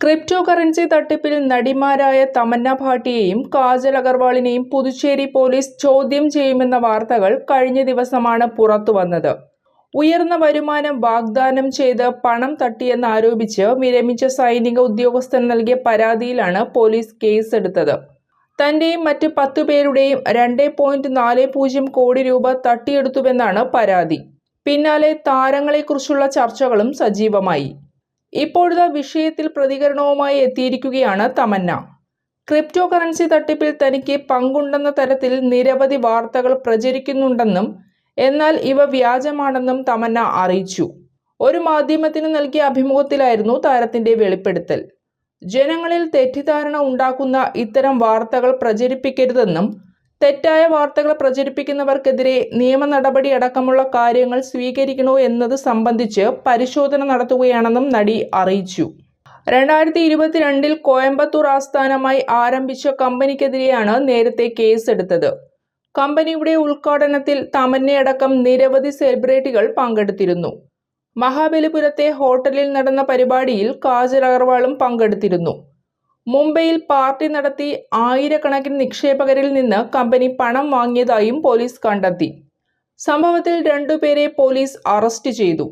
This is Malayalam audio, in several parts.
ക്രിപ്റ്റോ കറൻസി തട്ടിപ്പിൽ നടിമാരായ തമന്ന ഭാട്ടിയെയും കാജൽ അഗർവാളിനെയും പുതുച്ചേരി പോലീസ് ചോദ്യം ചെയ്യുമെന്ന വാർത്തകൾ കഴിഞ്ഞ ദിവസമാണ് പുറത്തുവന്നത്. ഉയർന്ന വരുമാനം വാഗ്ദാനം ചെയ്ത് പണം തട്ടിയെന്നാരോപിച്ച് വിരമിച്ച സൈനിക ഉദ്യോഗസ്ഥൻ നൽകിയ പരാതിയിലാണ് പോലീസ് കേസെടുത്തത്. തന്റെയും മറ്റ് 10 പേരുടെയും 2.40 കോടി രൂപ തട്ടിയെടുത്തുവെന്നാണ് പരാതി. പിന്നാലെ താരങ്ങളെക്കുറിച്ചുള്ള ചർച്ചകളും സജീവമായി. ഇപ്പോഴത്തെ വിഷയത്തിൽ പ്രതികരണവുമായി എത്തിയിരിക്കുകയാണ് തമന്ന. ക്രിപ്റ്റോ കറൻസി തട്ടിപ്പിൽ തനിക്ക് പങ്കുണ്ടെന്ന തരത്തിൽ നിരവധി വാർത്തകൾ പ്രചരിക്കുന്നുണ്ടെന്നും എന്നാൽ ഇവ വ്യാജമാണെന്നും തമന്ന അറിയിച്ചു. ഒരു മാധ്യമത്തിന് നൽകിയ അഭിമുഖത്തിലായിരുന്നു താരത്തിന്റെ വെളിപ്പെടുത്തൽ. ജനങ്ങളിൽ തെറ്റിദ്ധാരണ ഉണ്ടാക്കുന്ന ഇത്തരം വാർത്തകൾ പ്രചരിപ്പിക്കരുതെന്നും തെറ്റായ വാർത്തകൾ പ്രചരിപ്പിക്കുന്നവർക്കെതിരെ നിയമ നടപടി അടക്കമുള്ള കാര്യങ്ങൾ സ്വീകരിക്കണോ എന്നത് സംബന്ധിച്ച് പരിശോധന നടത്തുകയാണെന്നും നടി അറിയിച്ചു. 2022 കോയമ്പത്തൂർ ആസ്ഥാനമായി ആരംഭിച്ച കമ്പനിക്കെതിരെയാണ് നേരത്തെ കേസെടുത്തത്. കമ്പനിയുടെ ഉദ്ഘാടനത്തിൽ തമന്നയടക്കം നിരവധി സെലിബ്രിറ്റികൾ പങ്കെടുത്തിരുന്നു. മഹാബലിപുരത്തെ ഹോട്ടലിൽ നടന്ന പരിപാടിയിൽ കാജൽ അഗർവാളും പങ്കെടുത്തിരുന്നു. മുംബൈയിൽ പാർട്ടി നടത്തി ആയിരക്കണക്കിന് നിക്ഷേപകരിൽ നിന്ന് കമ്പനി പണം വാങ്ങിയതായും പോലീസ് കണ്ടെത്തി. സംഭവത്തിൽ 2 പേരെ പോലീസ് അറസ്റ്റ് ചെയ്തു.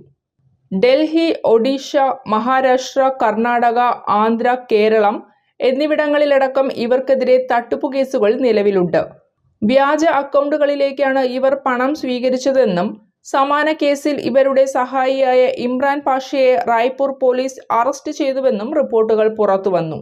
ഡൽഹി, ഒഡീഷ, മഹാരാഷ്ട്ര, കർണാടക, ആന്ധ്ര, കേരളം എന്നിവിടങ്ങളിലടക്കം ഇവർക്കെതിരെ തട്ടിപ്പു കേസുകൾ നിലവിലുണ്ട്. വ്യാജ അക്കൗണ്ടുകളിലേക്കാണ് ഇവർ പണം സ്വീകരിച്ചതെന്നും സമാന കേസിൽ ഇവരുടെ സഹായിയായ ഇമ്രാൻ പാഷയെ റായ്പൂർ പോലീസ് അറസ്റ്റ് ചെയ്തുവെന്നും റിപ്പോർട്ടുകൾ പുറത്തുവന്നു.